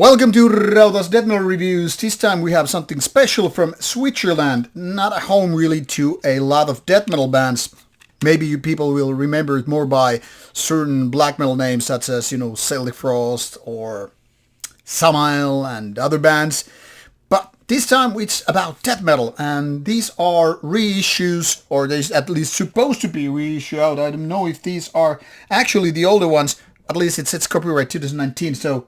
Welcome to Rauta's Death Metal Reviews. This time we have something special from Switzerland, not a home really to a lot of death metal bands. Maybe you people will remember it more by certain black metal names such as, Celtic Frost or Samael and other bands. But this time it's about death metal, and these are reissues, or they're at least supposed to be reissued. I don't know if these are actually the older ones. At least it says copyright 2019, so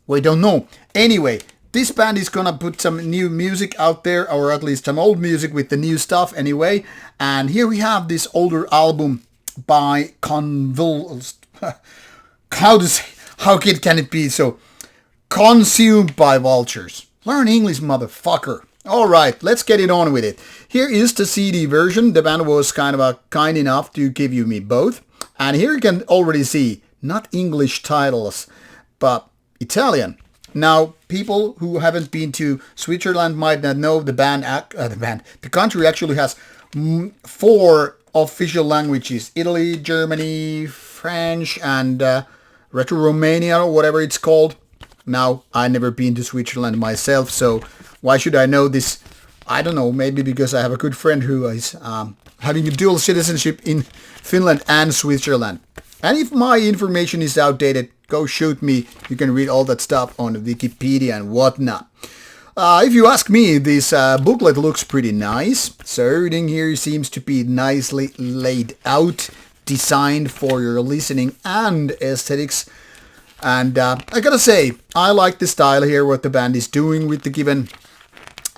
we don't know. Anyway, this band is gonna put some new music out there, or at least some old music with the new stuff anyway. And here we have this older album by how can it be so? Consumed by Vultures. Learn English, motherfucker. Alright, let's get it on with it. Here is the CD version. The band was kind enough to give you me both. And here you can already see, not English titles, but Italian. Now, people who haven't been to Switzerland might not know the country actually has 4 official languages: Italy, Germany, French, and Retro-Romania, or whatever it's called. Now, I've never been to Switzerland myself, so why should I know this? I don't know, maybe because I have a good friend who is having a dual citizenship in Finland and Switzerland. And if my information is outdated, go shoot me. You can read all that stuff on Wikipedia and whatnot. If you ask me, this booklet looks pretty nice. So everything here seems to be nicely laid out, designed for your listening and aesthetics. And I gotta say, I like the style here, what the band is doing with the given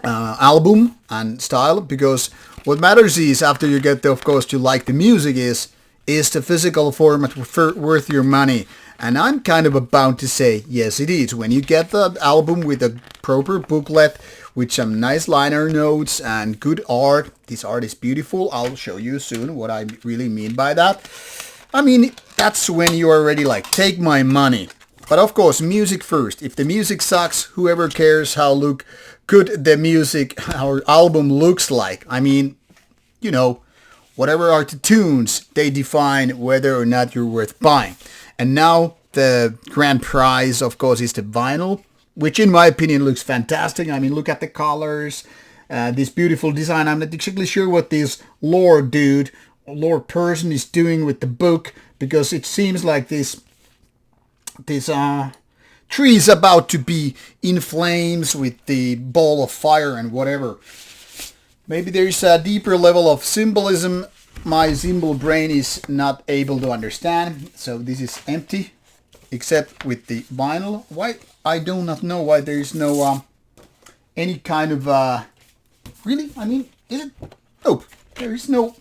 album and style, because what matters is, after you get of course to like the music, is the physical format worth your money? And I'm kind of bound to say, yes it is. When you get the album with a proper booklet, with some nice liner notes and good art, this art is beautiful. I'll show you soon what I really mean by that. I mean, that's when you are ready, like, take my money. But of course, music first. If the music sucks, whoever cares how good the music, our album looks like. I mean, whatever are the tunes, they define whether or not you're worth buying. And now the grand prize, of course, is the vinyl, which in my opinion looks fantastic. I mean, look at the colors, this beautiful design. I'm not exactly sure what this lore person is doing with the book, because it seems like this tree is about to be in flames with the ball of fire and whatever. Maybe there is a deeper level of symbolism my symbol brain is not able to understand. So this is empty, except with the vinyl. Why? I do not know why there is no any kind of really? I mean, is it? Nope. There is no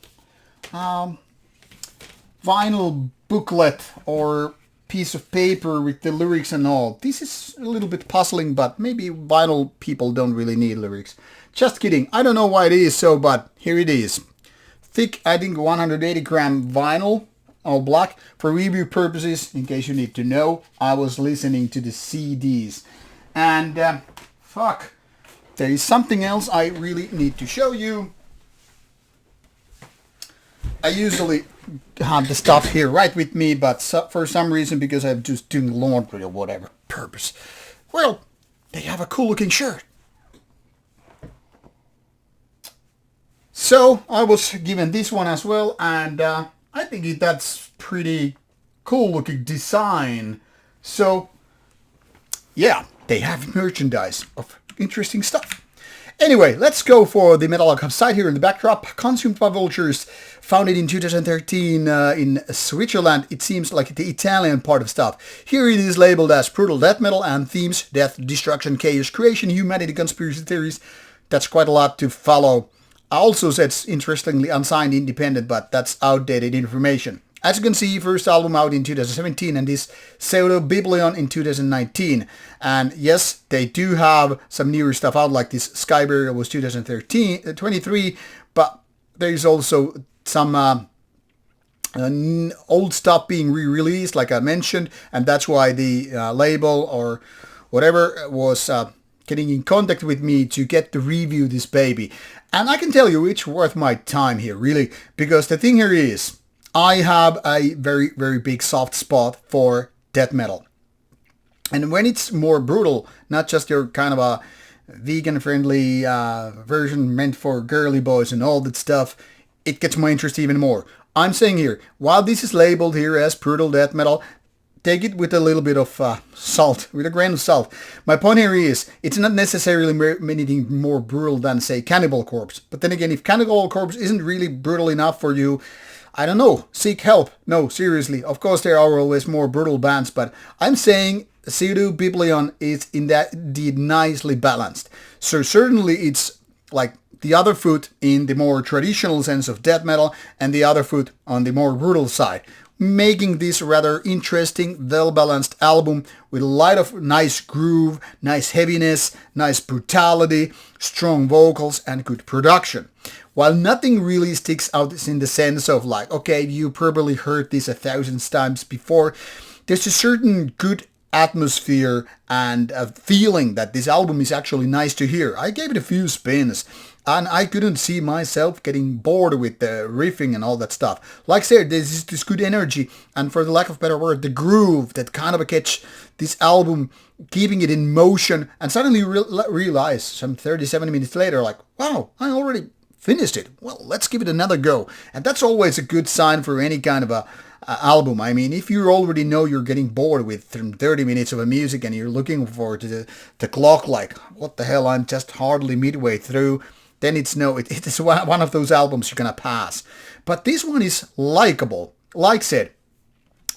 vinyl booklet or piece of paper with the lyrics and all. This is a little bit puzzling, but maybe vinyl people don't really need lyrics. Just kidding. I don't know why it is so, but here it is. Thick, I think 180 gram vinyl, all black. For review purposes, in case you need to know, I was listening to the CDs. And, there is something else I really need to show you. I usually have the stuff here right with me, but for some reason, because I'm just doing laundry or whatever purpose, well, they have a cool looking shirt. So I was given this one as well, and I think that's pretty cool looking design. So yeah, they have merchandise of interesting stuff. Anyway, let's go for the Metal Archive site here in the backdrop. Consumed by Vultures, founded in 2013 in Switzerland. It seems like the Italian part of stuff. Here it is labeled as brutal death metal and themes: death, destruction, chaos, creation, humanity, conspiracy theories. That's quite a lot to follow. Also says, interestingly, unsigned independent, but that's outdated information. As you can see, first album out in 2017 and this Pseudobiblion in 2019. And yes, they do have some newer stuff out, like this Skybarrier was 2023, but there's also some old stuff being re-released, like I mentioned, and that's why the label or whatever was getting in contact with me to get to review this baby. And I can tell you it's worth my time here, really, because the thing here is, I have a very, very big soft spot for death metal. And when it's more brutal, not just your kind of a vegan-friendly version meant for girly boys and all that stuff, it gets my interest even more. I'm saying here, while this is labeled here as brutal death metal, take it with a little bit of salt, with a grain of salt. My point here is, it's not necessarily anything more brutal than, say, Cannibal Corpse. But then again, if Cannibal Corpse isn't really brutal enough for you, I don't know, seek help. No, seriously. Of course, there are always more brutal bands, but I'm saying Pseudobiblion is indeed nicely balanced. So certainly it's like the other foot in the more traditional sense of death metal and the other foot on the more brutal side, making this rather interesting, well-balanced album with a lot of nice groove, nice heaviness, nice brutality, strong vocals, and good production. While nothing really sticks out in the sense of like, okay, you probably heard this 1,000 times before, there's a certain good atmosphere and a feeling that this album is actually nice to hear. I gave it a few spins and I couldn't see myself getting bored with the riffing and all that stuff. Like I said, there's this good energy and, for the lack of a better word, the groove that kind of catch this album, keeping it in motion, and suddenly realize some 37 minutes later, like, wow, I already finished it. Well, let's give it another go. And that's always a good sign for any kind of a album. I mean, if you already know you're getting bored with 30 minutes of a music and you're looking forward to the clock, like, what the hell, I'm just hardly midway through, then it's one of those albums you're gonna pass. But this one is likable. Like I said,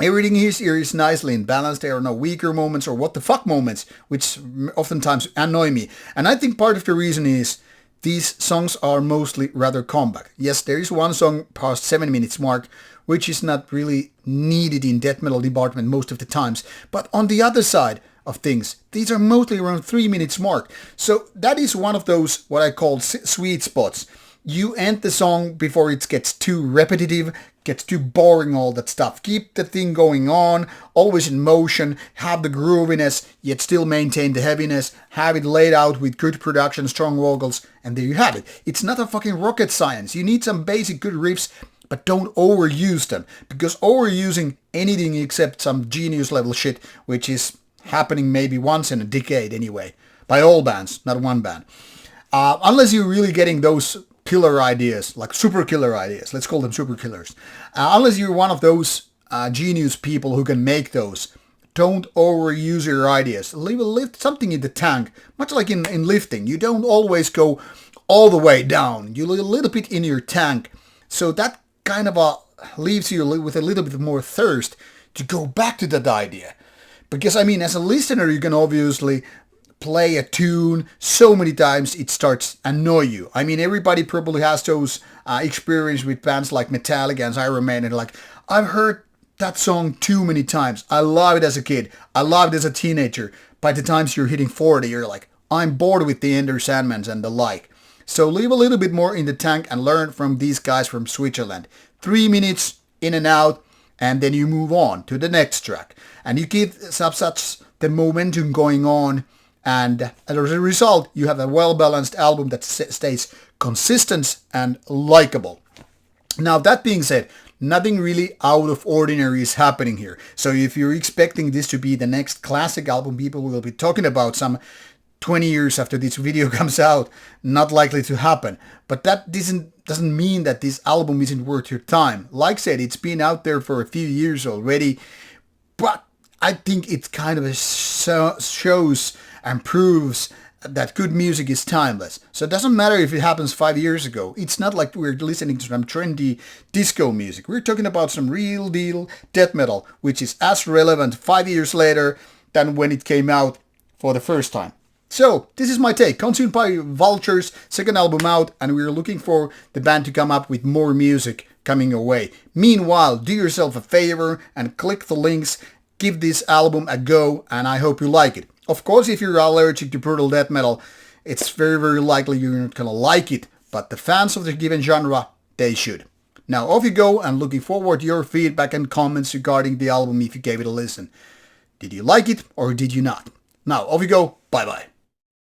everything here is nicely in balance. There are no weaker moments or what the fuck moments, which oftentimes annoy me. And I think part of the reason is these songs are mostly rather compact. Yes, there is one song past 7 minutes mark, which is not really needed in death metal department most of the times. But on the other side of things, these are mostly around 3 minutes mark. So that is one of those, what I call sweet spots. You end the song before it gets too repetitive, gets too boring, all that stuff. Keep the thing going on, always in motion, have the grooviness, yet still maintain the heaviness, have it laid out with good production, strong vocals, and there you have it. It's not a fucking rocket science. You need some basic good riffs, but don't overuse them, because overusing anything except some genius level shit, which is happening maybe once in a decade anyway, by all bands, not one band. Unless you're really getting those killer ideas, like super killer ideas, let's call them super killers. Unless you're one of those genius people who can make those, don't overuse your ideas. Leave something in the tank, much like in lifting. You don't always go all the way down. You leave a little bit in your tank, so that kind of leaves you with a little bit more thirst to go back to that idea. Because, I mean, as a listener, you can obviously play a tune so many times it starts annoy you. I mean, everybody probably has those experience with bands like Metallica and Iron Maiden. Like, I've heard that song too many times. I love it as a kid. I loved it as a teenager. By the times you're hitting 40, you're like, I'm bored with the Ender Sandmans and the like. So leave a little bit more in the tank and learn from these guys from Switzerland. 3 minutes in and out, and then you move on to the next track. And you keep such the momentum going on, and as a result, you have a well-balanced album that stays consistent and likable. Now, that being said, nothing really out of ordinary is happening here. So if you're expecting this to be the next classic album people will be talking about some 20 years after this video comes out, not likely to happen. But that doesn't mean that this album isn't worth your time. Like I said, it's been out there for a few years already, but I think it kind of shows and proves that good music is timeless. So it doesn't matter if it happens 5 years ago. It's not like we're listening to some trendy disco music. We're talking about some real deal death metal, which is as relevant 5 years later than when it came out for the first time. So, this is my take. Consumed by Vultures, second album out, and we're looking for the band to come up with more music coming away. Meanwhile, do yourself a favor and click the links, give this album a go, and I hope you like it. Of course, if you're allergic to brutal death metal, it's very, very likely you're not gonna like it, but the fans of the given genre, they should. Now, off you go, and looking forward to your feedback and comments regarding the album if you gave it a listen. Did you like it, or did you not? Now, off you go. Bye-bye.